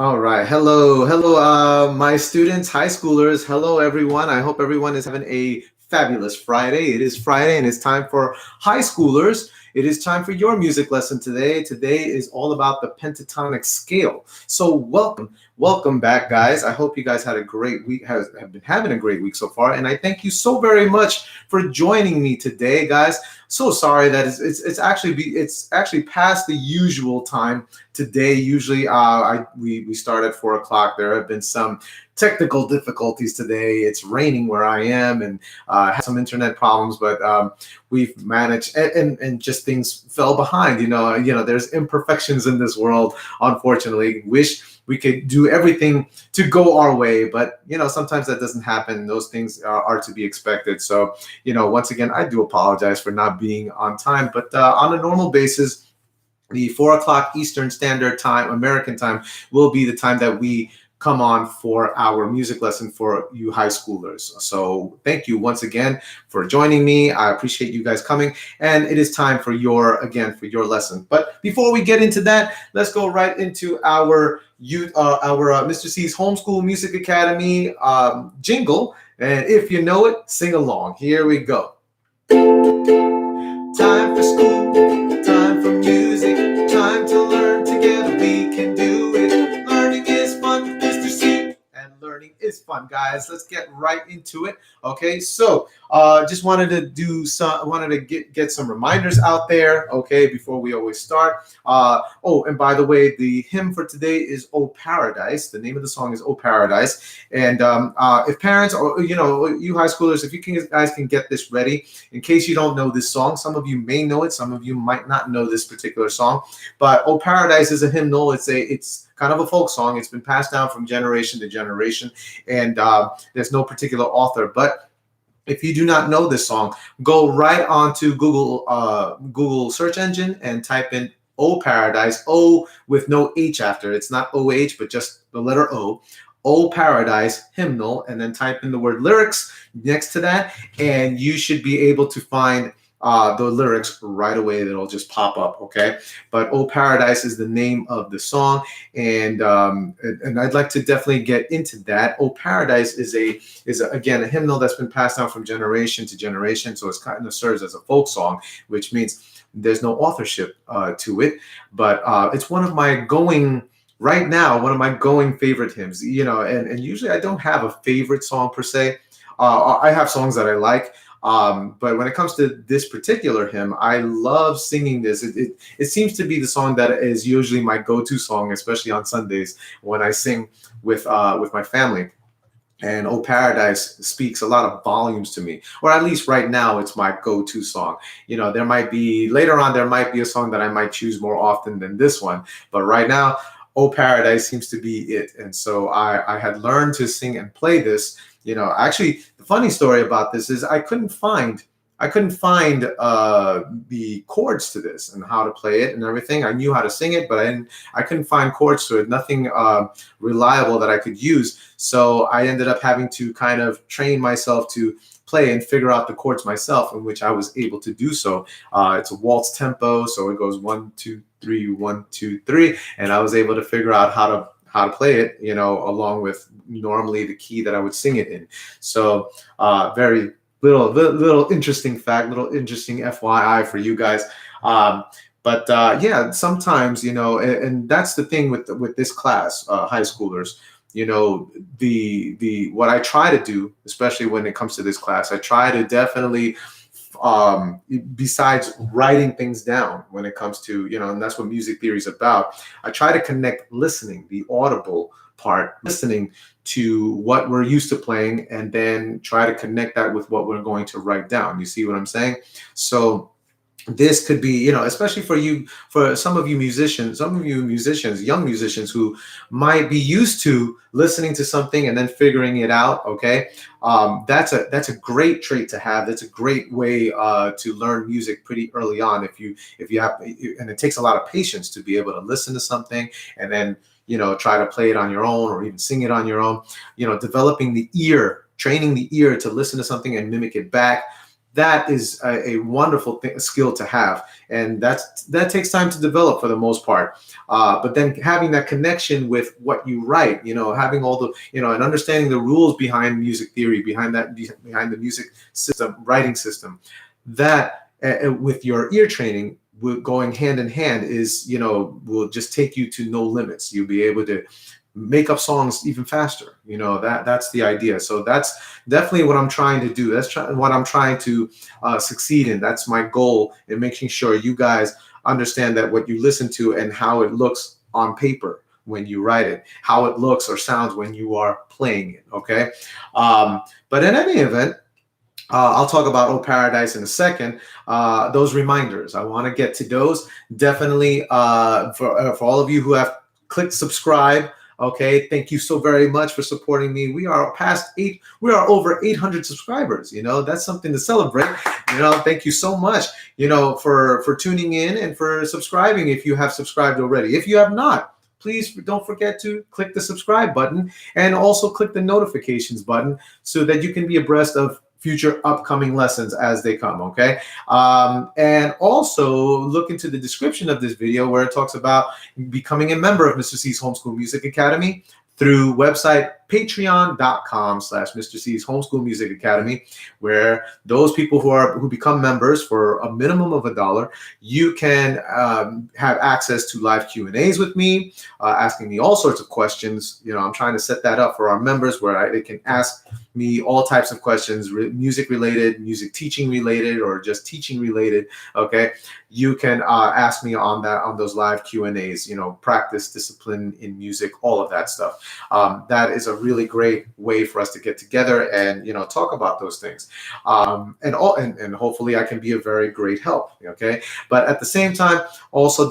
All right. Hello, my students, high schoolers. Hello, everyone. I hope everyone is having a fabulous Friday. It is Friday, and it's time for high schoolers. It is time for your music lesson today. Today is all about the pentatonic scale. So, welcome back, guys. I hope you guys had a great week. Have been having a great week so far, and I thank you so very much for joining me today, guys. So sorry that it's actually past the usual time today. Usually we start at 4 o'clock. There have been some technical difficulties today. It's raining where I am, and had some internet problems, but we've managed, and just things fell behind. There's imperfections in this world, unfortunately. Wish we could do everything to go our way, but sometimes that doesn't happen. Those things are to be expected. So once again, I do apologize for not being on time, but on a normal basis, the 4 o'clock Eastern Standard Time, American time, will be the time that we come on for our music lesson for you high schoolers. So thank you once again for joining me. I appreciate you guys coming, and it is time for your lesson. But before we get into that, let's go right into our Mr. C's Homeschool Music Academy jingle. And if you know it, sing along. Here we go. Time for school, time for music, time to learn together, we can do it. Learning is fun, Mr. C, and learning is fun, guys. Let's get right into it. Okay, so just wanted to get some reminders out there, okay, before we always start. And by the way, the hymn for today is "Oh Paradise." The name of the song is "Oh Paradise." And if parents, or you high schoolers, if guys can get this ready, in case you don't know this song. Some of you may know it, some of you might not know this particular song, but "Oh Paradise" is a hymnal. It's kind of a folk song. It's been passed down from generation to generation, and there's no particular author. But if you do not know this song, go right onto Google search engine and type in "Oh Paradise," O with no H after. It's not OH, but just the letter O. "Oh Paradise" hymnal, and then type in the word lyrics next to that, and you should be able to find the lyrics right away. It'll just pop up, okay? But "Oh Paradise" is the name of the song, and I'd like to definitely get into that. "Oh Paradise" is again a hymnal that's been passed down from generation to generation, so it kind of serves as a folk song, which means there's no authorship to it, but it's one of my going favorite hymns, and usually I don't have a favorite song per se. I have songs that I like, but when it comes to this particular hymn, I love singing this. It seems to be the song that is usually my go-to song, especially on Sundays when I sing with my family. And "Oh Paradise" speaks a lot of volumes to me, or at least right now it's my go-to song. There might be later on, there might be a song that I might choose more often than this one, but right now, "Oh Paradise" seems to be it. And so I had learned to sing and play this. Actually, the funny story about this is I couldn't find the chords to this and how to play it and everything. I knew how to sing it, but I couldn't find chords to it. Nothing reliable that I could use. So I ended up having to kind of train myself to play and figure out the chords myself, in which I was able to do so. It's a waltz tempo, so it goes 1 2 3 1 2 3, and I was able to figure out how to play it, along with normally the key that I would sing it in. So very little interesting fact, little interesting FYI for you guys. But yeah, sometimes, and that's the thing with this class, high schoolers. The what I try to do, especially when it comes to this class, I try to definitely, besides writing things down, when it comes to, and that's what music theory is about, I try to connect listening, the audible part, listening to what we're used to playing, and then try to connect that with what we're going to write down. You see what I'm saying? So this could be, especially for some of you musicians, young musicians who might be used to listening to something and then figuring it out. Okay. That's a great trait to have. That's a great way to learn music pretty early on. If you have, and it takes a lot of patience to be able to listen to something and then, try to play it on your own or even sing it on your own, developing the ear, training the ear to listen to something and mimic it back. that is a wonderful skill to have, and that takes time to develop for the most part. But then having that connection with what you write, having all the, and understanding the rules behind music theory, behind the music system, writing system, that with your ear training, going hand in hand, is, will just take you to no limits. You'll be able to make up songs even faster. That's the idea. So that's definitely what I'm trying to do. That's what I'm trying to succeed in. That's my goal in making sure you guys understand that what you listen to and how it looks on paper when you write it, how it looks or sounds when you are playing it. Okay. But in any event, I'll talk about Oh Paradise in a second. Those reminders, I want to get to those. Definitely for all of you who have clicked subscribe. Okay, thank you so very much for supporting me. We are over 800 subscribers. That's something to celebrate. Thank you so much, for tuning in and for subscribing if you have subscribed already. If you have not, please don't forget to click the subscribe button and also click the notifications button so that you can be abreast of future upcoming lessons as they come. Okay. And also look into the description of this video where it talks about becoming a member of Mr. C's Homeschool Music Academy through website patreon.com/Mr. C's Homeschool Music Academy, where those people who become members for a minimum of $1, you can have access to live Q&As with me, asking me all sorts of questions. I'm trying to set that up for our members where they can ask me all types of questions, music related, music teaching related, or just teaching related. Okay, you can ask me on those live Q&As. Practice, discipline in music, all of that stuff. That is a really great way for us to get together and talk about those things. And hopefully I can be a very great help. Okay, but at the same time, also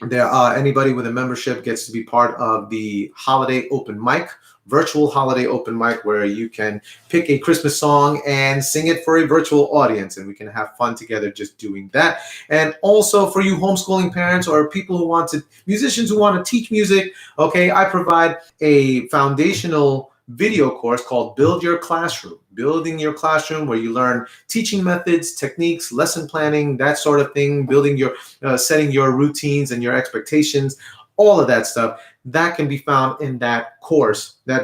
anybody with a membership gets to be part of the holiday open mic. Virtual holiday open mic, where you can pick a Christmas song and sing it for a virtual audience, and we can have fun together just doing that. And also for you homeschooling parents or musicians who want to teach music, okay, I provide a foundational video course called Building Your Classroom, where you learn teaching methods, techniques, lesson planning, that sort of thing, setting your routines and your expectations, all of that stuff. That can be found in that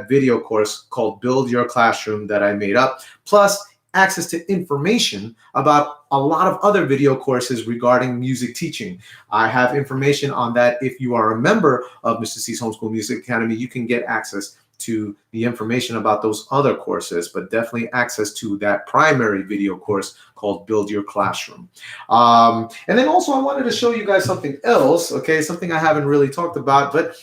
video course called Build Your Classroom that I made up, plus access to information about a lot of other video courses regarding music teaching. I have information on that. If you are a member of Mr. C's Homeschool Music Academy, you can get access to the information about those other courses, but definitely access to that primary video course called Build Your Classroom. And then also I wanted to show you guys something else, okay, something I haven't really talked about, but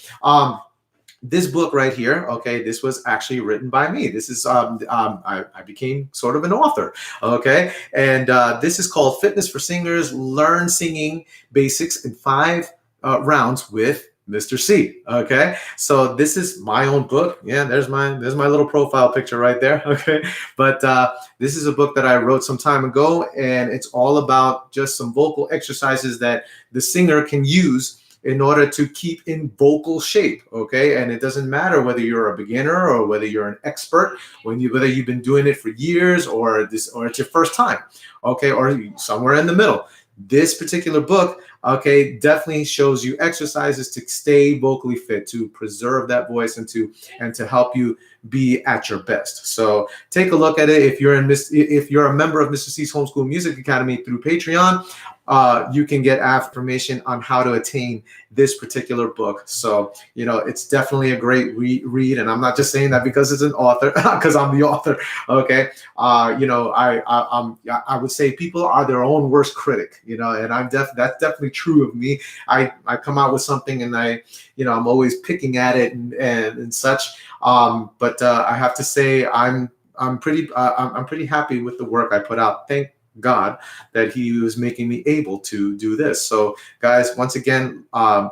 this book right here, okay, this was actually written by me. This is, I became sort of an author, okay, and this is called Fitness for Singers, Learn Singing Basics in 5 Rounds with Mr. C. Okay, so this is my own book. Yeah, there's my little profile picture right there. Okay, but this is a book that I wrote some time ago, and it's all about just some vocal exercises that the singer can use in order to keep in vocal shape. Okay, and it doesn't matter whether you're a beginner or whether you're an expert, whether you've been doing it for years or it's your first time. Okay, or somewhere in the middle. This particular book, okay, definitely shows you exercises to stay vocally fit, to preserve that voice, and to help you be at your best. So take a look at it. If you're a member of Mr. C's Homeschool Music Academy through Patreon, you can get information on how to attain this particular book. So, it's definitely a great read. And I'm not just saying that because it's an author, because I'm the author. Okay. I would say people are their own worst critic, and that's definitely true of me. I come out with something and I'm always picking at it and such. But I have to say I'm pretty happy with the work I put out. Thank God that he was making me able to do this. So guys, once again,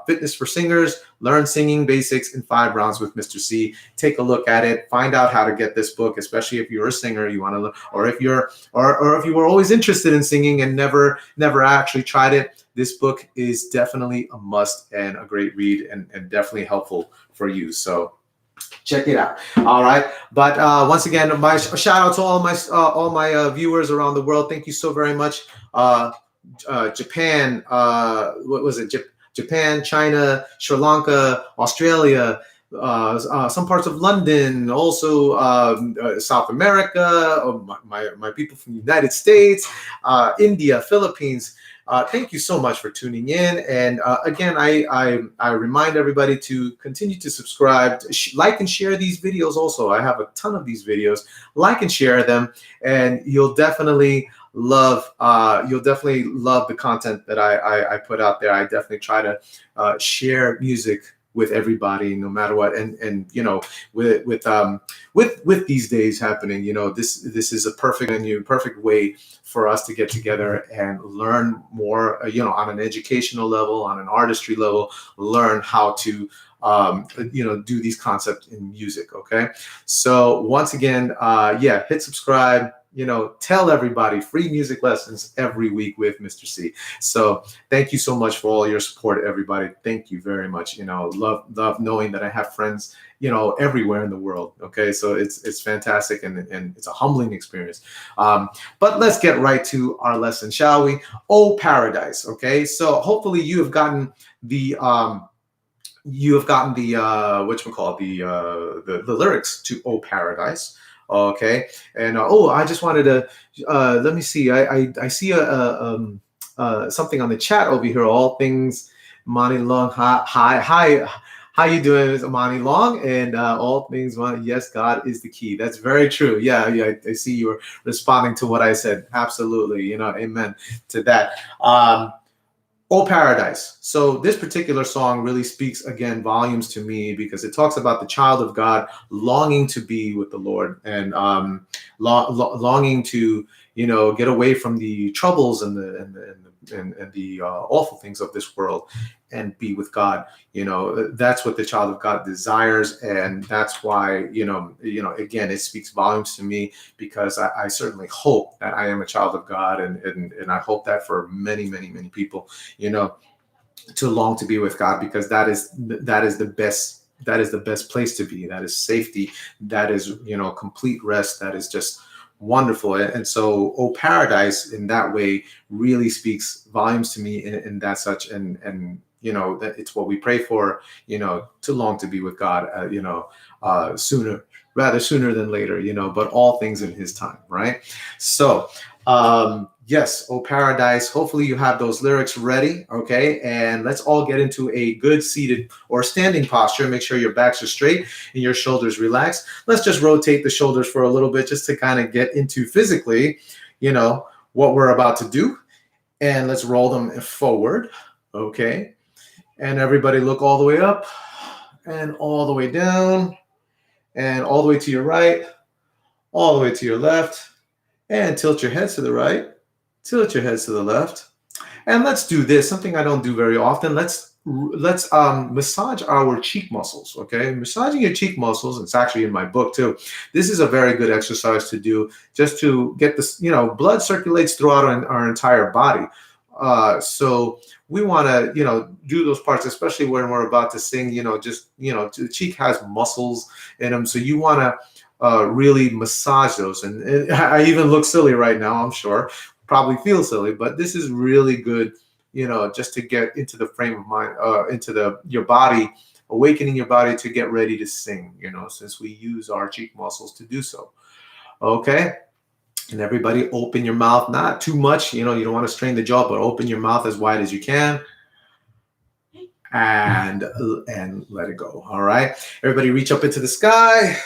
Fitness for Singers, Learn Singing Basics in 5 Rounds with Mr. C. Take a look at it. Find out how to get this book, especially if you're a singer, you want to learn, or if you were always interested in singing and never actually tried it. This book is definitely a must and a great read and definitely helpful for you. So Check it out. All right. But once again, my shout out to all my viewers around the world. Thank you so very much. Japan, what was it? Japan, China, Sri Lanka, Australia, some parts of London, also South America, my people from the United States, India, Philippines. Thank you so much for tuning in. And again, I remind everybody to continue to subscribe, like and share these videos also. I have a ton of these videos. Like and share them, and you'll definitely love the content that I put out there. I definitely try to share music with everybody, no matter what. And you know, with these days happening, you know, this is a perfect way for us to get together and learn more, you know, on an educational level, on an artistry level, learn how to you know, do these concepts in music. Okay, so once again, yeah, hit subscribe. You know, tell everybody, free music lessons every week with Mr. C. So thank you so much for all your support, everybody. Thank you very much. You know, love knowing that I have friends, you know, everywhere in the world. Okay, so it's fantastic, and it's a humbling experience. But let's get right to our lesson, shall we? Oh, Paradise. Okay, so hopefully you have gotten the whatchamacallit, the lyrics to Oh Paradise. Okay, and oh, I just wanted to let me see. I see something on the chat over here. All things Monty Long. Hi. How you doing, Monty Long? And all things, yes, God is the key. That's very true. Yeah. I see you were responding to what I said. Absolutely. You know, amen to that. Oh Paradise. So this particular song really speaks again volumes to me, because it talks about the child of God longing to be with the Lord, and longing to, you know, get away from the troubles and the awful things of this world and be with God. You know, that's what the child of God desires, and that's why, you know, again, it speaks volumes to me, because I certainly hope that I am a child of God, and I hope that for many people, you know, to long to be with God, because that is the best place to be. That is safety. That is, you know, complete rest. That is just wonderful. And so, Oh Paradise, in that way, really speaks volumes to me in that such, and you know, that it's what we pray for, you know, to long to be with God, you know, sooner than later, you know, but all things in His time, right? So, yes, Oh Paradise. Hopefully you have those lyrics ready, okay? And let's all get into a good seated or standing posture. Make sure your backs are straight and your shoulders relaxed. Let's just rotate the shoulders for a little bit, just to kind of get into physically, you know, what we're about to do. And let's roll them forward, okay? And everybody look all the way up and all the way down and all the way to your right, all the way to your left, and tilt your heads to the right, tilt your heads to the left. And let's do this, something I don't do very often. Let's massage our cheek muscles, okay? Massaging your cheek muscles, it's actually in my book too. This is a very good exercise to do, just to get this, you know, blood circulates throughout our entire body. So we want to, you know, do those parts, especially when we're about to sing, you know, just, you know, the cheek has muscles in them. So you want to really massage those. And I even look silly right now, I'm sure, probably feel silly, but this is really good, you know, just to get into the frame of mind, into your body, awakening your body to get ready to sing, you know, since we use our cheek muscles to do so. Okay. And everybody open your mouth, not too much, you know, you don't want to strain the jaw, but open your mouth as wide as you can, and let it go. All right. Everybody reach up into the sky.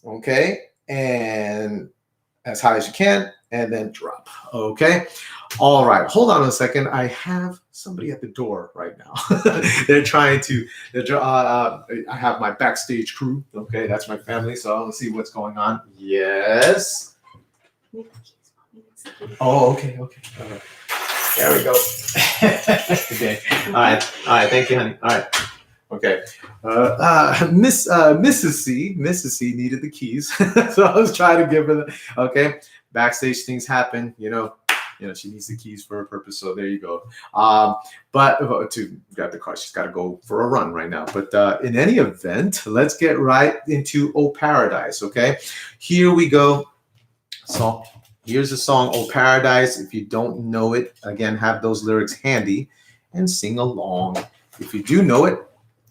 Okay. And as high as you can, and then drop. Okay. All right. Hold on a second. I have somebody at the door right now. I have my backstage crew. Okay. That's my family. So I'll see what's going on. Yes. Oh, okay. All right. There we go. Okay. All right. Thank you, honey. All right. Okay. Mrs. C needed the keys, so I was trying to give her the. Okay. Backstage things happen, you know. she needs the keys for a purpose. So there you go. But to grab the car, she's got to go for a run right now. But in any event, let's get right into "Oh Paradise." Okay, here we go. So here's the song "Oh Paradise." If you don't know it, again, have those lyrics handy and sing along. If you do know it,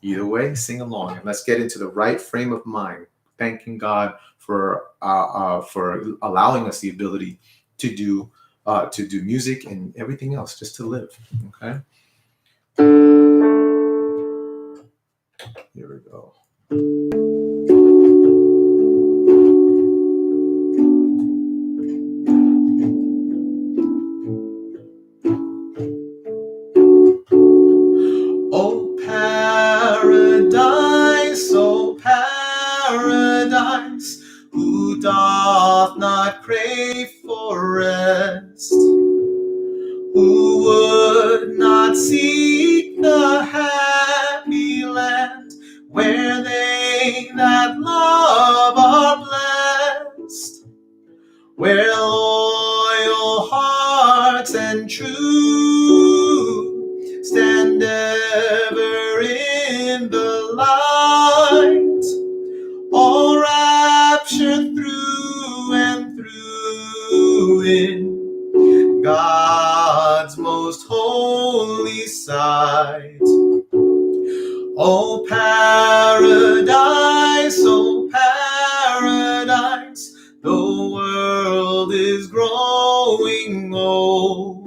either way, sing along. And let's get into the right frame of mind, thanking God for allowing us the ability to do music and everything else, just to live. Okay. Here we go. Oh paradise, who doth not crave for rest, who would not seek the happy land where they that love are blessed, where loyal hearts and true stand ever in the light, all raptured through and through in God's most holy sight. Oh paradise, the world is growing old.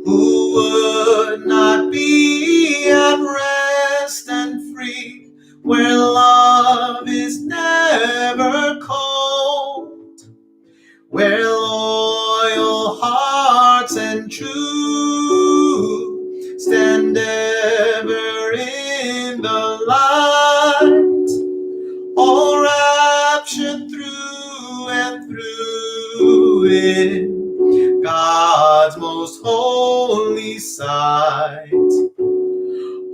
Who would not be at rest and free, where love is never cold, where loyal hearts and true stand ever in the light, all raptured through and through in God's most holy sight.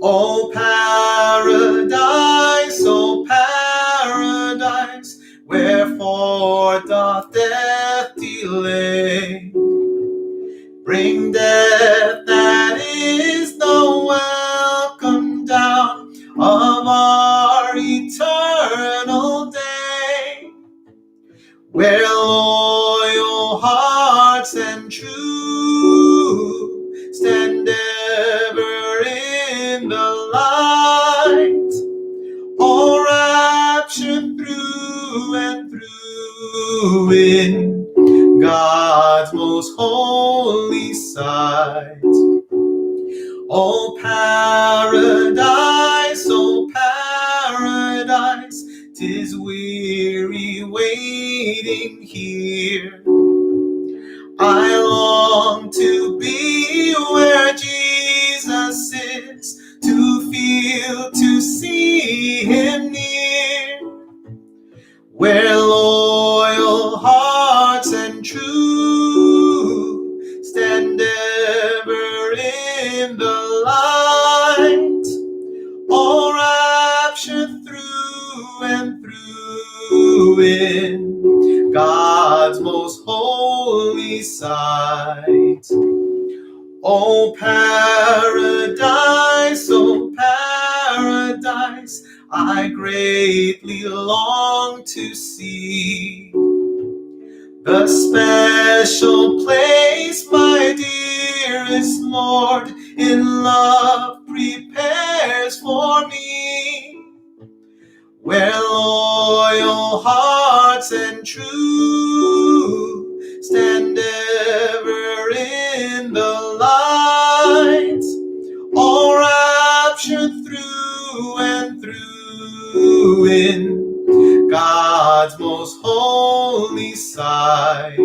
Oh paradise, wherefore doth death delay? Bring death that is the welcome down of our eternal day, where loyal hearts and true stand ever in the light, all raptured through and through in God's most holy sight. Oh paradise, 'tis weary waiting here. I long to be where Jesus is, to feel, to see him near, where loyal hearts and true stand ever in the light, all raptured through and through in God's most holy sight. Oh paradise, I greatly long to see the special place my dearest Lord in love prepares for me, where loyal hearts and true stand ever in the light, all raptured through and through in God's most holy sight.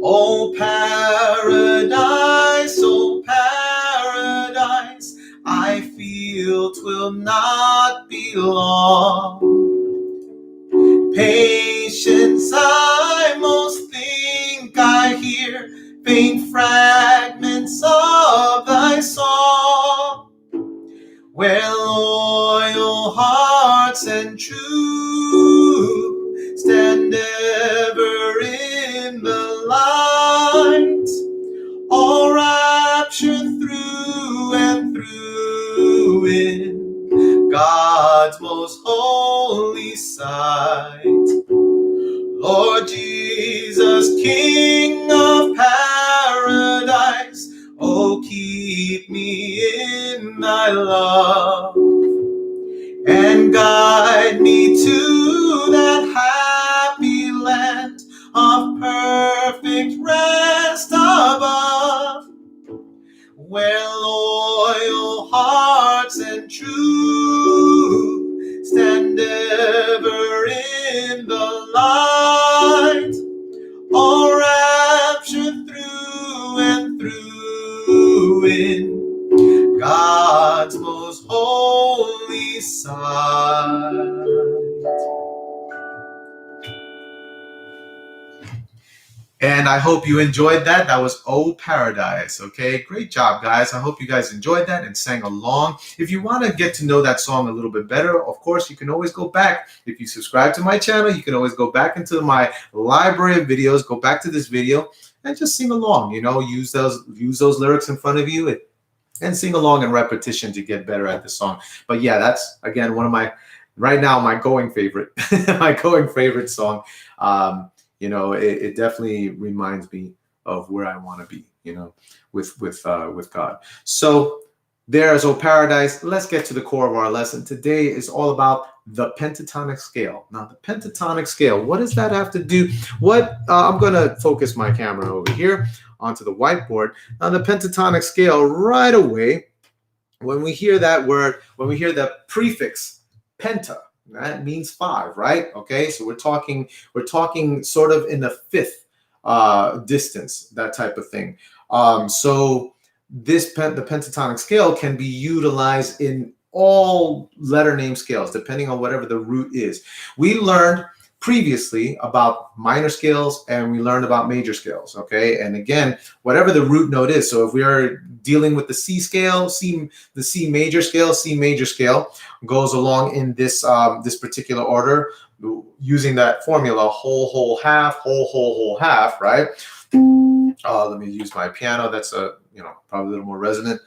Oh paradise, I feel 'twill not be long. Patience, I most think I hear faint fragments of thy song, where loyal hearts and true stand ever in the light, through and through in God's most holy sight. Lord Jesus, King of paradise, oh, keep me in thy love and guide me to that happy land of perfect rest above, where loyal hearts and true stand ever in the light, all raptured through and through in God's most holy sight. And I hope you enjoyed that. That was Oh Paradise. Okay, great job, guys. I hope you guys enjoyed that and sang along. If you want to get to know that song a little bit better, of course, you can always go back. If you subscribe to my channel, you can always go back into my library of videos, go back to this video and just sing along. You know, use those lyrics in front of you and sing along in repetition to get better at the song. But yeah, that's, again, one of my, right now, my going favorite, my going favorite song. You know, it definitely reminds me of where I want to be, you know, with God. So there's Oh Paradise. Let's get to the core of our lesson. Today is all about the pentatonic scale. Now, the pentatonic scale, what does that have to do? I'm going to focus my camera over here onto the whiteboard. Now, the pentatonic scale, right away, when we hear that word, when we hear the prefix penta, that means 5, right? Okay, so we're talking sort of in the fifth distance, that type of thing. So the pentatonic scale can be utilized in all letter name scales, depending on whatever the root is. We learned previously about minor scales and we learned about major scales, okay? And again, whatever the root note is, so if we are dealing with the C scale, the C major scale goes along in this this particular order using that formula, whole, whole, half, whole, whole, whole, half, right? Let me use my piano. That's probably a little more resonant.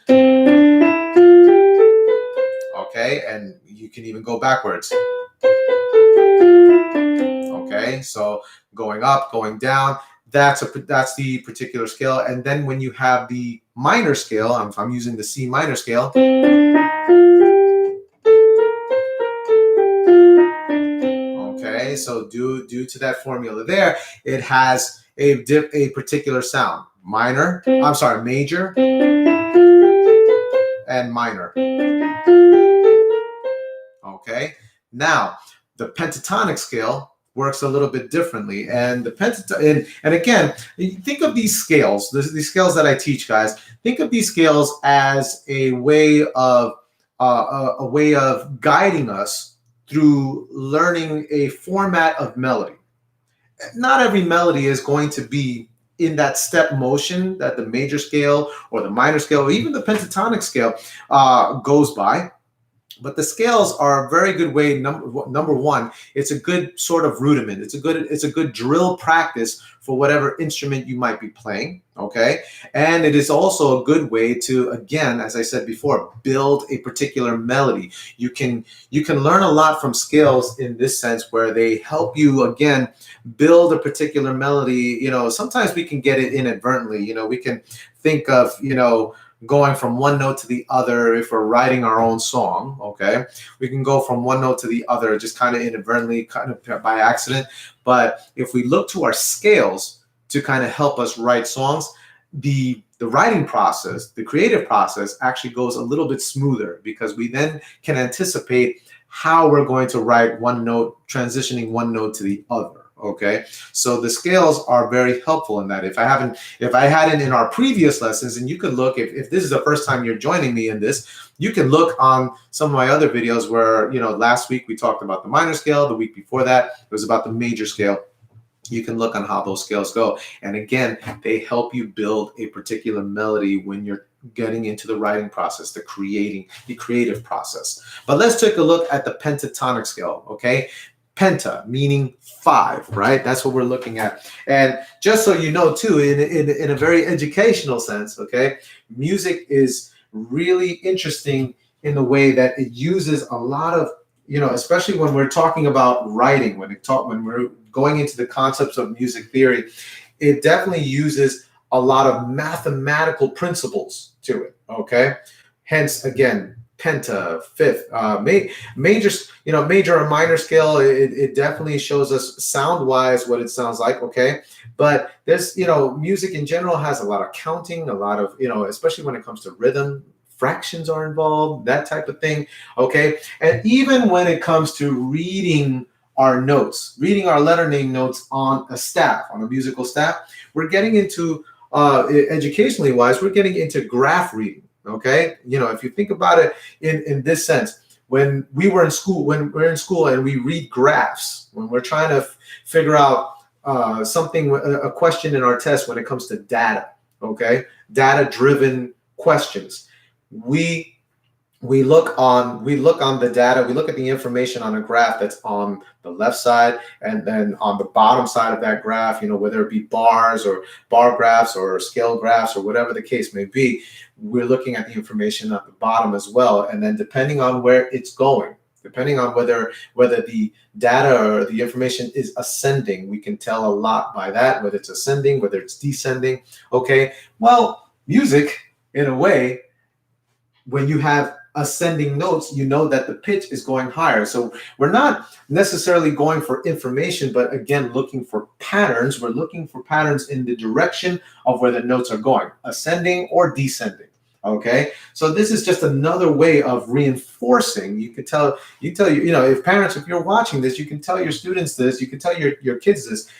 Okay, and you can even go backwards. Okay, so going up, going down, that's the particular scale. And then when you have the minor scale, I'm using the C minor scale. Okay, so due to that formula there, it has a particular sound. Major and minor. Okay, now the pentatonic scale works a little bit differently, and and again, think of these scales. These scales that I teach, guys. Think of these scales as a way of guiding us through learning a format of melody. Not every melody is going to be in that step motion that the major scale or the minor scale or even the pentatonic scale goes by. But the scales are a very good way. Number one, it's a good sort of rudiment. It's a good drill practice for whatever instrument you might be playing. Okay, and it is also a good way to, again, as I said before, build a particular melody. You can learn a lot from scales in this sense, where they help you again build a particular melody. You know, sometimes we can get it inadvertently. You know, we can think of going from one note to the other. If we're writing our own song, okay, we can go from one note to the other just kind of inadvertently, kind of by accident. But if we look to our scales to kind of help us write songs, the writing process, the creative process actually goes a little bit smoother, because we then can anticipate how we're going to write one note, transitioning one note to the other. Okay, so the scales are very helpful in that. If I hadn't in our previous lessons, and you could look, if this is the first time you're joining me in this, you can look on some of my other videos where, last week we talked about the minor scale. The week before that, it was about the major scale. You can look on how those scales go. And again, they help you build a particular melody when you're getting into the writing process, the creative process. But let's take a look at the pentatonic scale, okay? Penta, meaning 5, right? That's what we're looking at. And just so you know, too, in a very educational sense, okay, music is really interesting in the way that it uses a lot of, especially when we're talking about writing, when we're going into the concepts of music theory, it definitely uses a lot of mathematical principles to it, okay? Hence, again, penta, fifth, major, major or minor scale. It definitely shows us sound wise what it sounds like, okay? But there's, music in general has a lot of counting, a lot of, especially when it comes to rhythm, fractions are involved, that type of thing, okay? And even when it comes to reading our notes, reading our letter name notes on a musical staff, we're getting into, educationally wise, we're getting into graph reading. Okay, if you think about it in this sense, when we're in school and we read graphs, when we're trying to figure out a question in our test when it comes to data, okay, data-driven questions, we look on the data, we look at the information on a graph that's on the left side, and then on the bottom side of that graph, whether it be bars or bar graphs or scale graphs or whatever the case may be, we're looking at the information at the bottom as well. And then depending on where it's going, depending on whether the data or the information is ascending, we can tell a lot by that, whether it's ascending, whether it's descending. Okay, well, music, in a way, when you have ascending notes, you know that the pitch is going higher. So we're not necessarily going for information, but again, looking for patterns. We're looking for patterns in the direction of where the notes are going, ascending or descending. Okay, so this is just another way of reinforcing. You could tell, if parents, if you're watching this, you can tell your students this, you can tell your kids this.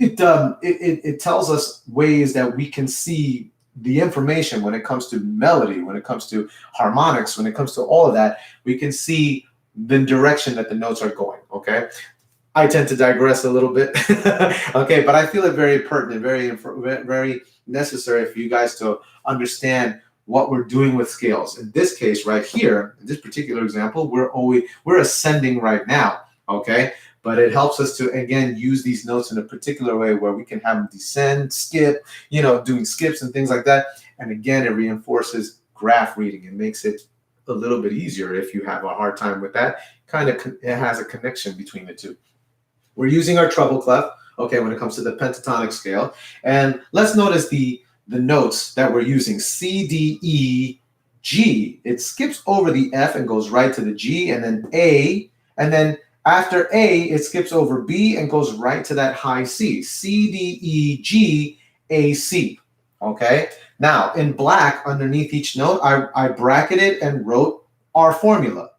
It tells us ways that we can see the information when it comes to melody, when it comes to harmonics, when it comes to all of that. We can see the direction that the notes are going. Okay, I tend to digress a little bit. Okay, but I feel it very pertinent, very necessary for you guys to understand what we're doing with scales. In this case right here, in this particular example, we're ascending right now. Okay, but it helps us to, again, use these notes in a particular way where we can have them descend, skip, doing skips and things like that. And again, it reinforces graph reading. It makes it a little bit easier if you have a hard time with that. It has a connection between the two. We're using our treble clef, okay, when it comes to the pentatonic scale. And let's notice the notes that we're using, C, D, E, G. It skips over the F and goes right to the G, and then A, and then after A, it skips over B and goes right to that high C. C, D, E, G, A, C. Okay? Now, in black, underneath each note, I bracketed and wrote our formula.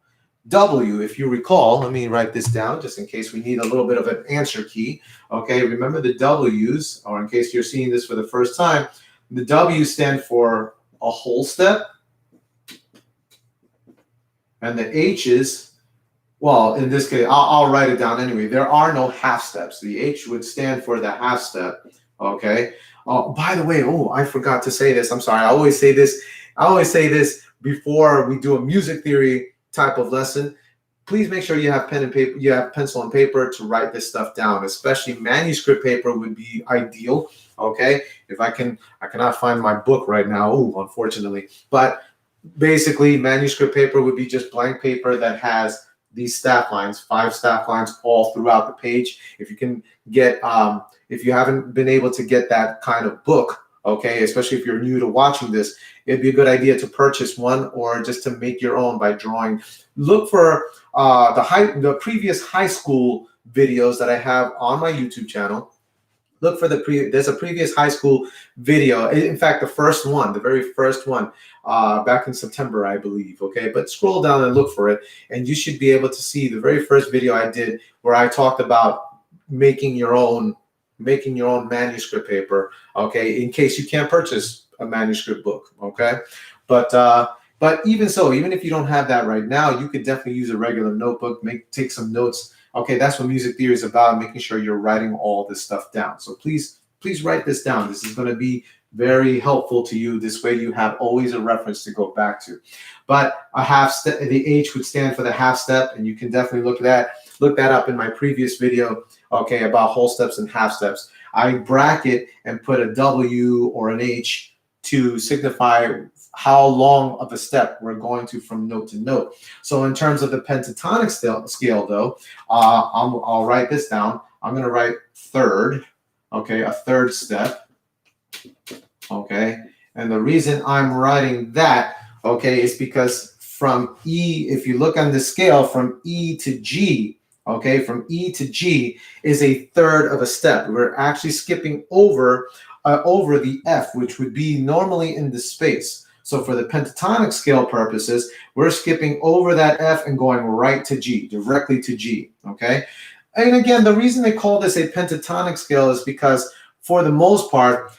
W, if you recall, let me write this down just in case we need a little bit of an answer key. Okay, remember the W's, or in case you're seeing this for the first time, the W stand for a whole step, and the H's, well, in this case, I'll write it down anyway. There are no half steps. The H would stand for the half step. Okay. By the way, I forgot to say this. I'm sorry. I always say this before we do a music theory type of lesson. Please make sure you have pen and paper. You have pencil and paper to write this stuff down. Especially manuscript paper would be ideal. Okay. If I cannot find my book right now. Unfortunately. But basically, manuscript paper would be just blank paper that has these staff lines, 5 staff lines all throughout the page. If you can get, if you haven't been able to get that kind of book, okay, especially if you're new to watching this, it'd be a good idea to purchase one or just to make your own by drawing. Look for the previous high school videos that I have on my YouTube channel. Look for there's a previous high school video. In fact, the very first one, back in September, I believe. Okay, but scroll down and look for it, and you should be able to see the very first video I did where I talked about making your own manuscript paper. Okay, in case you can't purchase a manuscript book. Okay, but even so, even if you don't have that right now, you could definitely use a regular notebook. Take some notes. Okay, that's what music theory is about, making sure you're writing all this stuff down. So please write this down. This is going to be very helpful to you. This way you have always a reference to go back to. But a half step, the H would stand for the half step, and you can definitely look at that. look that up in my previous video, okay, about whole steps and half steps. I bracket and put a W or an H to signify how long of a step we're going to from note to note. So in terms of the pentatonic scale though, I'll write this down. I'm going to write third, okay, a third step, okay. And the reason I'm writing that, okay, is because from E, if you look on the scale from E to G, okay, from E to G is a third of a step. We're actually skipping over the F, which would be normally in the space. So for the pentatonic scale purposes, we're skipping over that F and going right to G, directly to G, okay? And again, the reason they call this a pentatonic scale is because for the most part,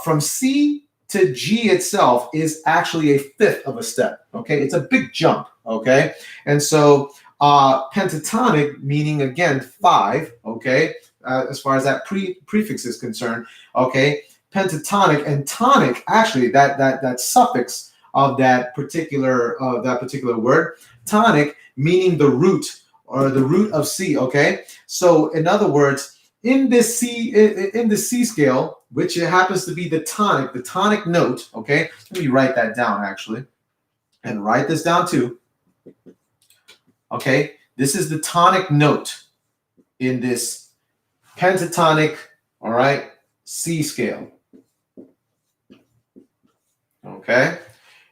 from C to G itself is actually a fifth of a step, okay? It's a big jump, okay? And so pentatonic, meaning again 5, okay, as far as that prefix is concerned, okay, pentatonic and tonic, actually that suffix of that particular word, tonic, meaning the root or the root of C, okay? So in other words, in the C scale, which it happens to be the tonic note, okay? Let me write that down actually, and write this down too. Okay, this is the tonic note in this pentatonic, all right, C scale. Okay,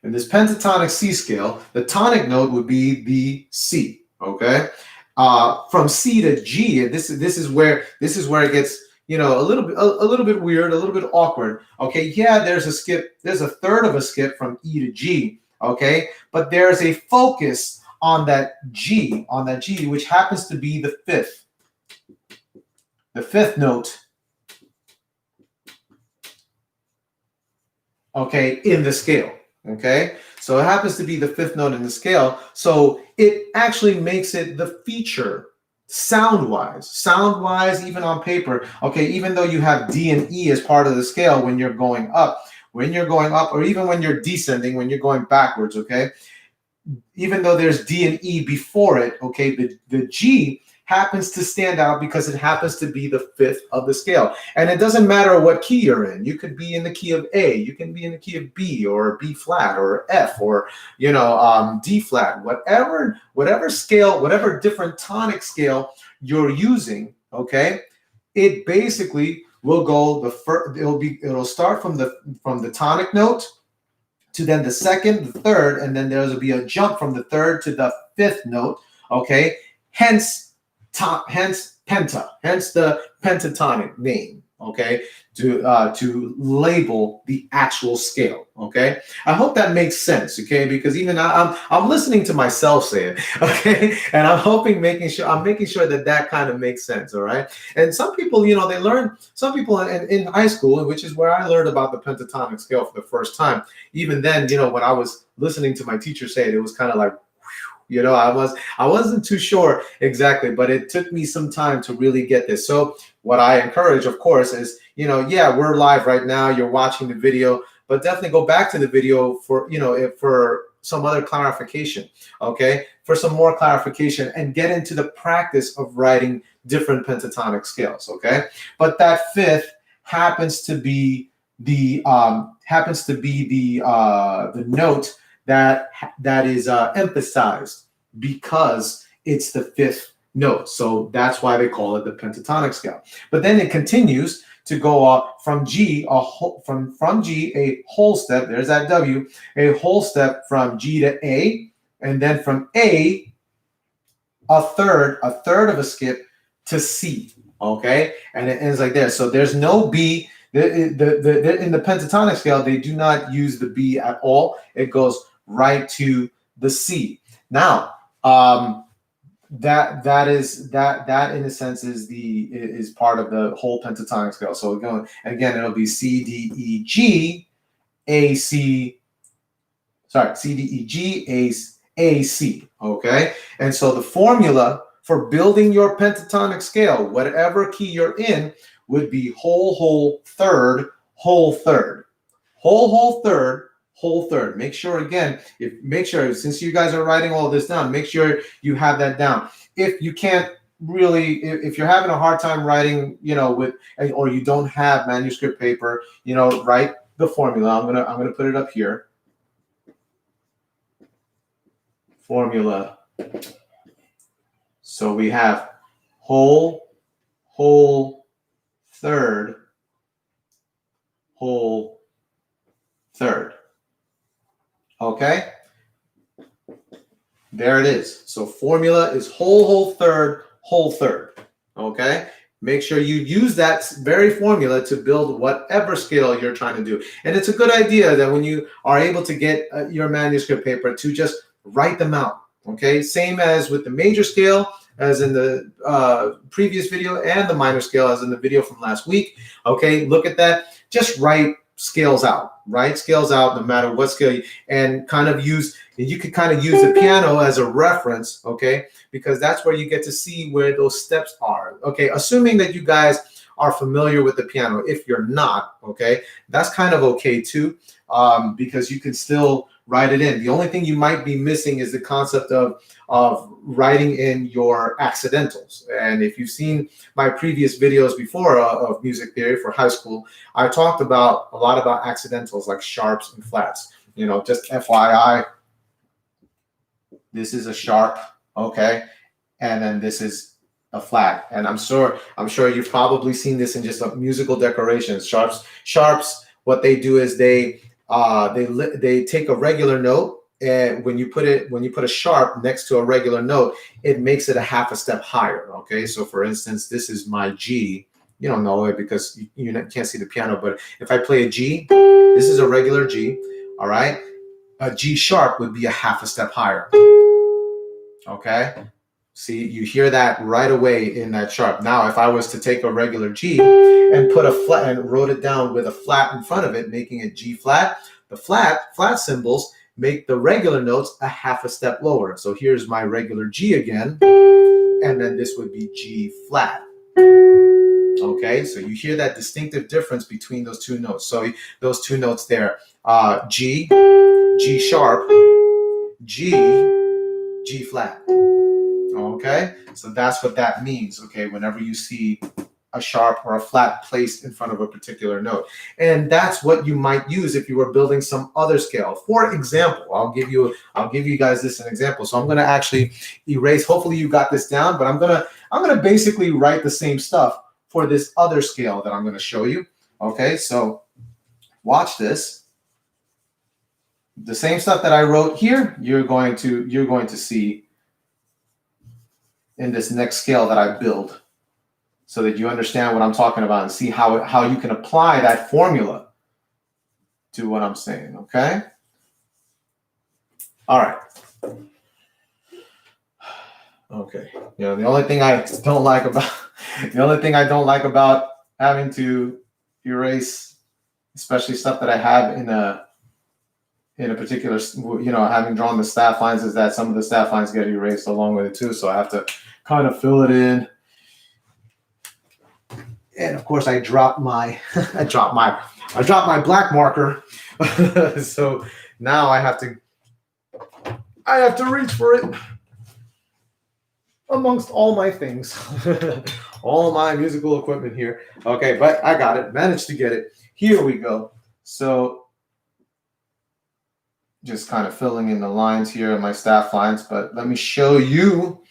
in this pentatonic C scale, the tonic note would be the C. Okay, from C to G, and this is where it gets, you know, a little bit weird, a little bit awkward. Okay, yeah, there's a skip, there's a third of a skip from E to G. Okay, but there's a focus on that G, which happens to be the fifth note, okay, in the scale, okay? So it happens to be the fifth note in the scale, so it actually makes it the feature sound-wise, even on paper, okay, even though you have D and E as part of the scale when you're going up, or even when you're descending, when you're going backwards, okay? Even though there's D and E before it, okay, the G happens to stand out because it happens to be the fifth of the scale. And it doesn't matter what key you're in. You could be in the key of A, you can be in the key of B or B flat or F or, you know, D flat, whatever scale, whatever different tonic scale you're using, okay, it basically will go it'll start from the tonic note to then the second, the third, and then there'll be a jump from the third to the fifth note, okay? Hence penta, hence the pentatonic name, okay? To label the actual scale, okay? I hope that makes sense, okay? Because even I'm listening to myself say it, okay? And I'm making sure that kind of makes sense, all right? And some people, you know, some people in high school, which is where I learned about the pentatonic scale for the first time. Even then, you know, when I was listening to my teacher say it, it was kind of like, you know, I wasn't too sure exactly, but it took me some time to really get this. So what I encourage, of course, is, you know, yeah, we're live right now. You're watching the video, but definitely go back to the video for, you know, for some other clarification, okay? For some more clarification and get into the practice of writing different pentatonic scales, okay? But that fifth happens to be the note that is emphasized because it's the fifth note. So that's why they call it the pentatonic scale. But then it continues to go from G, from G, a whole step, there's that W, a whole step from G to A, and then from A, a third of a skip to C, okay? And it ends like there. So there's no B. In the pentatonic scale, they do not use the B at all. It goes right to the C. Now, that in a sense is part of the whole pentatonic scale. So again, it'll be C, D, E, G, A, C. Sorry, C, D, E, G, A, C. Okay, and so the formula for building your pentatonic scale, whatever key you're in, would be whole, third, whole, third, whole, third, whole, third. Make sure since you guys are writing all this down, make sure you have that down. If you can't really, if you're having a hard time writing, with, or you don't have manuscript paper, write the formula. I'm gonna put it up here. Formula. So we have whole, third, whole, third. Okay? There it is. So formula is whole, third, whole, third. Okay? Make sure you use that very formula to build whatever scale you're trying to do. And it's a good idea that when you are able to get your manuscript paper to just write them out. Okay? Same as with the major scale, as in the previous video, and the minor scale, as in the video from last week. Okay? Look at that. Just write scales out. Write scales out no matter what scale, and you could kind of use the piano as a reference, okay? Because that's where you get to see where those steps are, okay? Assuming that you guys are familiar with the piano. If you're not, okay, that's kind of okay too, because you can still write it in. The only thing you might be missing is the concept of writing in your accidentals. And if you've seen my previous videos before of music theory for high school, I talked about a lot about accidentals like sharps and flats. Just FYI, this is a sharp, okay, and then this is a flat. And I'm sure you've probably seen this in just musical decorations. Sharps, what they do is they take a regular note, and when you put a sharp next to a regular note, it makes it a half a step higher. Okay, so for instance, this is my G. You don't know it because you can't see the piano, but if I play a G, this is a regular G. All right, a G sharp would be a half a step higher. Okay, see, you hear that right away in that sharp. Now, if I was to take a regular G and put a flat and wrote it down with a flat in front of it, making it G flat, the flat symbols make the regular notes a half a step lower. So here's my regular G again, and then this would be G flat. Okay, so you hear that distinctive difference between those two notes. So those two notes there, G, G sharp, G flat. Okay, so that's what that means. Okay, whenever you see a sharp or a flat placed in front of a particular note, and that's what you might use if you were building some other scale. For example, I'll give you guys this an example. So I'm going to actually erase. Hopefully you got this down, but I'm gonna basically write the same stuff for this other scale that I'm going to show you. Okay, so watch this. The same stuff that I wrote here, you're going to see in this next scale that I build, so that you understand what I'm talking about and see how you can apply that formula to what I'm saying. Okay. All right. Okay. The only thing I don't like about having to erase, especially stuff that I have in a particular, having drawn the staff lines, is that some of the staff lines get erased along with it too. So I have to kind of fill it in. And of course, I dropped my black marker. So now I have to reach for it amongst all my things, all my musical equipment here. Okay, but I got it. Managed to get it. Here we go. So just kind of filling in the lines here, my staff lines. But let me show you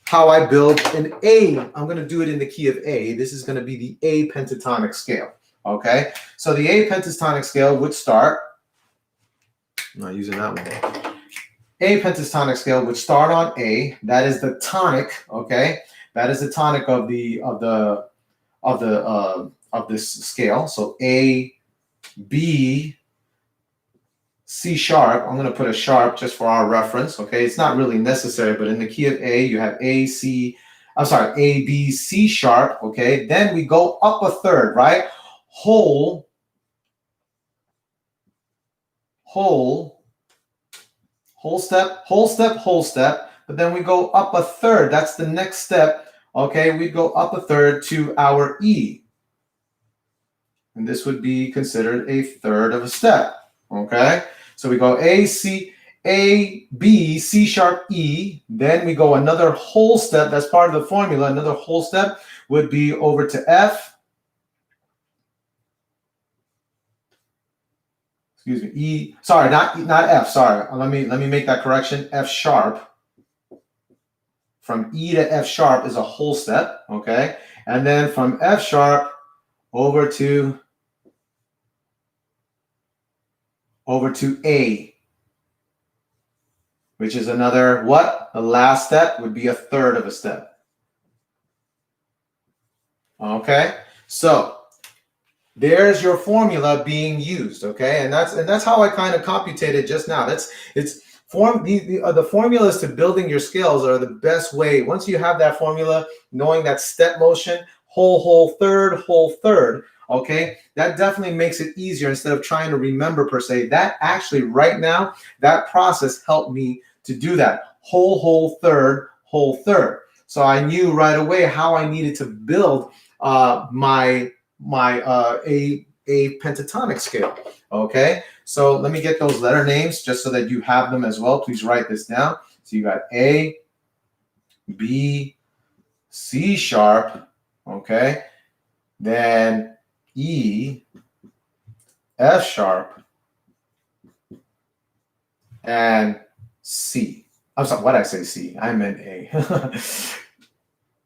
how I build an A. I'm going to do it in the key of A. This is going to be the A pentatonic scale. Okay, so the A pentatonic scale would start. I'm not using that one. A pentatonic scale would start on A. That is the tonic. Okay, that is the tonic of this scale. So A, B, C sharp. I'm going to put a sharp just for our reference. Okay, it's not really necessary, but in the key of A, you have A, B, C sharp. Okay, then we go up a third, right? Whole, step, whole step. But then we go up a third. That's the next step. Okay, we go up a third to our E. And this would be considered a third of a step. Okay, so we go A, C, A, B, C sharp, E. Then we go another whole step. That's part of the formula. Another whole step would be over to F. Excuse me, E. Sorry, not F. Sorry, let me make that correction. F sharp. From E to F sharp is a whole step. Okay, and then from F sharp over to A, which is another what? The last step would be a third of a step. Okay, so there's your formula being used. Okay, and that's how I kind of computated just now. The formulas to building your scales are the best way. Once you have that formula, knowing that step motion, whole, third. Okay, that definitely makes it easier instead of trying to remember per se. That actually right now, that process helped me to do that. Whole, third. So I knew right away how I needed to build my A pentatonic scale. Okay, so let me get those letter names just so that you have them as well. Please write this down. So you got A, B, C sharp, okay, then E, F sharp, and C. I'm sorry, what did I say C? I meant A.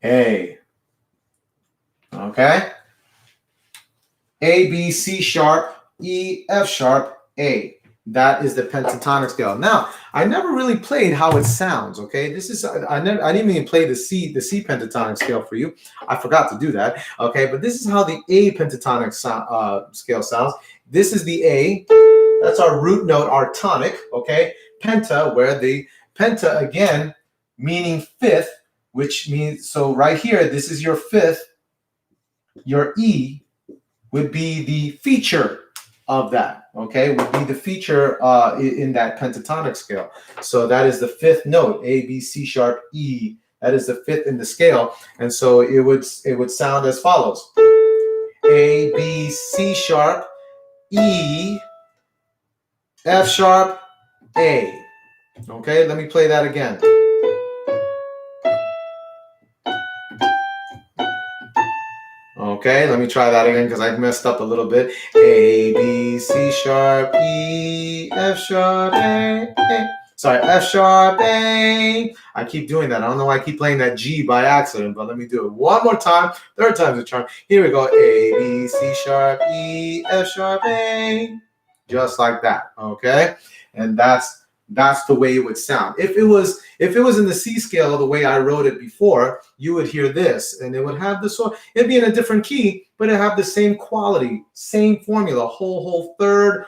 A. Okay. A, B, C sharp, E, F sharp, A. That is the pentatonic scale. Now, I never really played how it sounds. Okay, this is I didn't even play the C pentatonic scale for you. I forgot to do that. Okay, but this is how the A pentatonic scale sounds. This is the A. That's our root note, our tonic. Okay, penta, where the penta again meaning fifth, which means so right here. This is your fifth. Your E would be the feature of that, okay? Would be the feature in that pentatonic scale. So that is the fifth note, A, B, C sharp, E. That is the fifth in the scale. And so it would sound as follows. A, B, C sharp, E, F sharp, A. Okay, let me play that again. Okay, let me try that again because I messed up a little bit. A, B, C sharp, E, F sharp, A. Sorry, F sharp, A. I keep doing that. I don't know why I keep playing that G by accident, but let me do it one more time. Third time's a charm. Here we go. A, B, C sharp, E, F sharp, A. Just like that, okay? And that's the way it would sound. If it was in the C scale the way I wrote it before, you would hear this, and it would have the sort. It'd be in a different key, but it'd have the same quality, same formula, whole, third,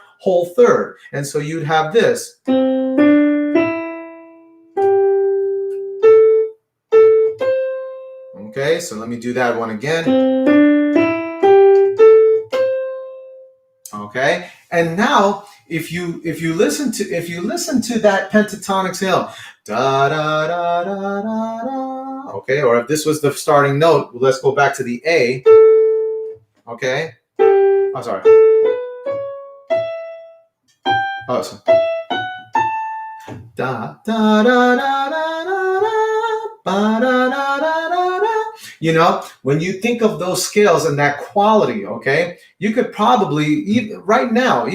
and so you'd have this. Okay, so let me do that one again. Okay, and now if you listen to that pentatonic scale, da da da da da da. Okay, or if this was the starting note, let's go back to the A. Okay, oh sorry. Oh, sorry. Da da da da da da da da da da da. You know, when you think of those scales and that quality, okay, you could probably, even right now,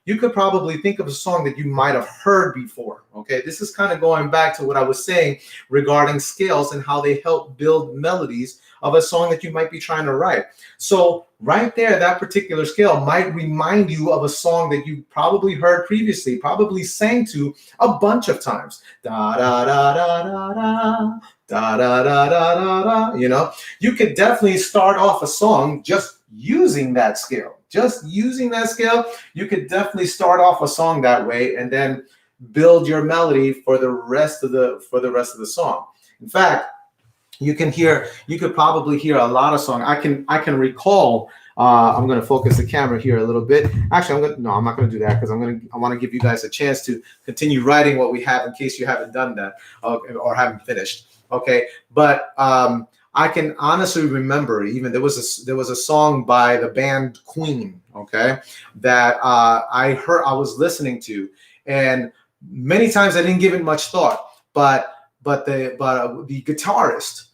you could probably think of a song that you might have heard before, okay? This is kind of going back to what I was saying regarding scales and how they help build melodies of a song that you might be trying to write. So right there, that particular scale might remind you of a song that you probably heard previously, probably sang to a bunch of times. Da da da da da da. Da da da da da da. You know, you could definitely start off a song just using that scale. You could definitely start off a song that way, and then build your melody for the rest of the song. In fact, you could probably hear a lot of songs. I can recall. I'm going to focus the camera here a little bit. Actually, I'm not going to do that because I want to give you guys a chance to continue writing what we have in case you haven't done that or haven't finished. Okay, but I can honestly remember even there was a song by the band Queen, okay, that I was listening to, and Many times I didn't give it much thought, but the guitarist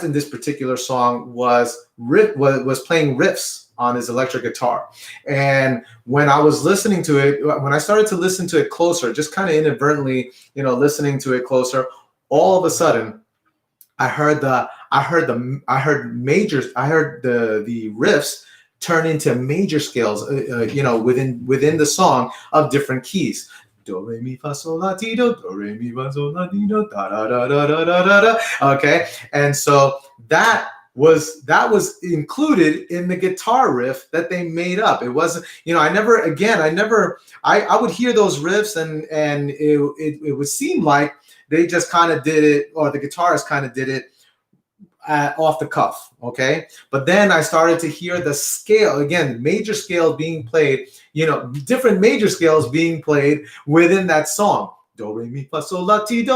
in this particular song was playing riffs on his electric guitar. And when I was listening to it, when I started to listen to it closer, just kind of inadvertently, listening to it closer, all of a sudden I heard the riffs turn into major scales, within the song of different keys. Do re mi fa sol la ti do re mi fa sol la ti do da da da da da da da. Okay, and so that was included in the guitar riff that they made up. It wasn't, I would hear those riffs, and it would seem like they just kind of did it, or the guitarist kind of did it off the cuff. Okay, but then I started to hear the scale again, major scales being played, different major scales being played within that song. Do re mi fa sol la ti do.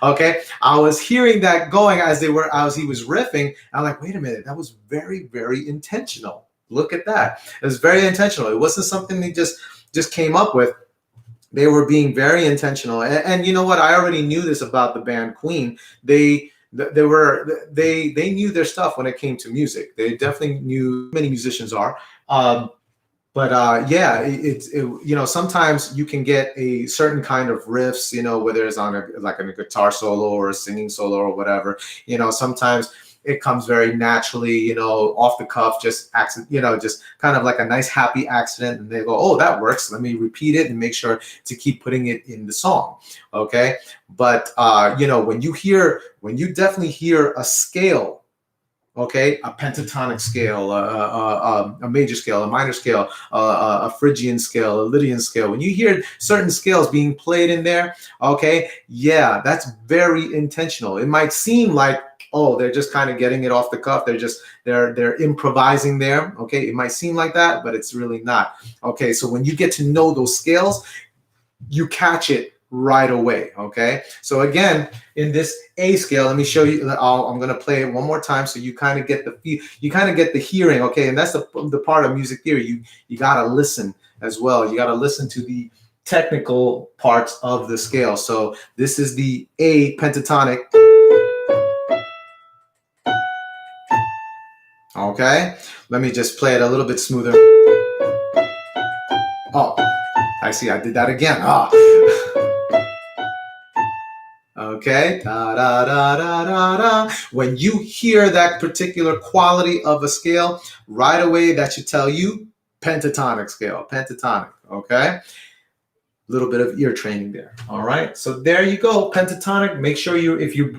Okay, I was hearing that going as he was riffing. I'm like, wait a minute, that was very, very intentional. Look at that. It was very intentional. It wasn't something they just came up with. They were being very intentional. And you know what? I already knew this about the band Queen. They knew their stuff when it came to music. They definitely knew, many musicians are. Sometimes you can get a certain kind of riffs, whether it's on a guitar solo or a singing solo or whatever. Sometimes it comes very naturally, off the cuff, just kind of like a nice happy accident, and they go, oh, that works, let me repeat it and make sure to keep putting it in the song. Okay, but when you definitely hear a scale, okay, a pentatonic scale, a major scale, a minor scale, a Phrygian scale, a Lydian scale. When you hear certain scales being played in there, okay, yeah, that's very intentional. It might seem like, oh, they're just kind of getting it off the cuff. They're improvising there. Okay, it might seem like that, but it's really not. Okay, so when you get to know those scales, you catch it right away. Okay, so again, in this A scale, let me show you. I'm going to play it one more time so you kind of get the hearing. Okay, and that's the part of music theory. You got to listen as well. You got to listen to the technical parts of the scale. So this is the A pentatonic. Okay, let me just play it a little bit smoother. Oh, I see, I did that again. Okay, da da da da da da. When you hear that particular quality of a scale, right away that should tell you pentatonic scale, pentatonic. Okay, little bit of ear training there. All right, so there you go, pentatonic. Make sure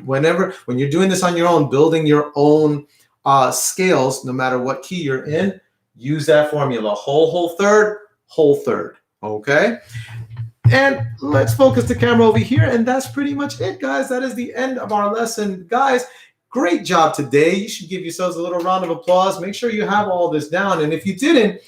when you're doing this on your own, building your own scales, no matter what key you're in, use that formula: whole third, whole third. Okay, and let's focus the camera over here, and that's pretty much it, guys. That is the end of our lesson, guys. Great job today. You should give yourselves a little round of applause. Make sure you have all this down, and if you didn't,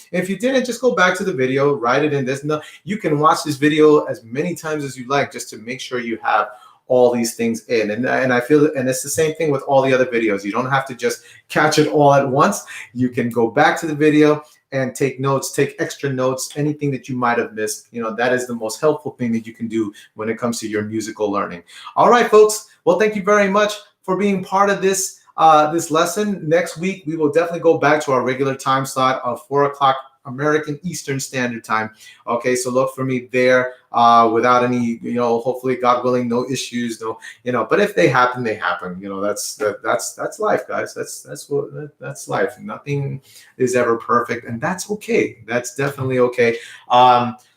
just go back to the video, write it in this. No, you can watch this video as many times as you like, just to make sure you have all these things in. And I feel, and it's the same thing with all the other videos. You don't have to just catch it all at once. You can go back to the video and take notes, take extra notes, anything that you might have missed. That is the most helpful thing that you can do when it comes to your musical learning. All right, folks. Well, thank you very much for being part of this lesson. Next week, we will definitely go back to our regular time slot of 4 o'clock American Eastern Standard Time. Okay, so look for me there without any, hopefully, God willing, no issues, but if they happen, they happen. That's life, guys. That's life. Nothing is ever perfect, and that's okay. That's definitely okay.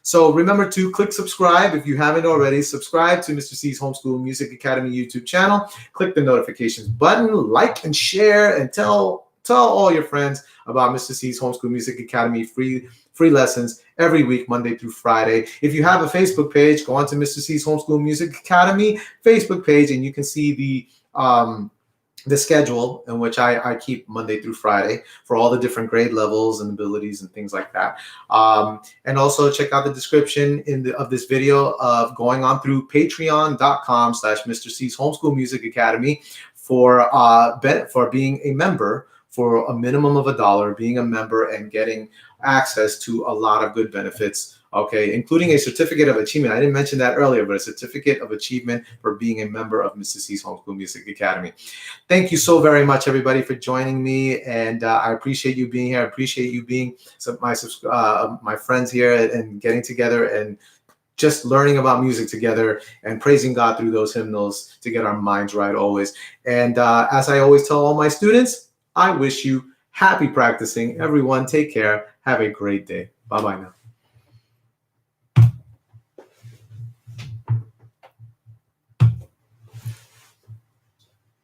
So remember to click subscribe if you haven't already. Subscribe to Mr. C's Homeschool Music Academy YouTube channel. Click the notifications button, like and share, and tell all your friends about Mr. C's Homeschool Music Academy free lessons every week, Monday through Friday. If you have a Facebook page, go on to Mr. C's Homeschool Music Academy Facebook page, and you can see the schedule in which I keep Monday through Friday for all the different grade levels and abilities and things like that. And also check out the description of this video of going on through patreon.com/Mr. C's Homeschool Music Academy for being a member for a minimum of $1, being a member and getting access to a lot of good benefits, okay, including a certificate of achievement. I didn't mention that earlier, but a certificate of achievement for being a member of Mr. C's Homeschool Music Academy. Thank you so very much, everybody, for joining me, and I appreciate you being here. I appreciate you being my friends here and getting together and just learning about music together and praising God through those hymnals to get our minds right always. And as I always tell all my students, I wish you happy practicing. Everyone, take care. Have a great day. Bye-bye now.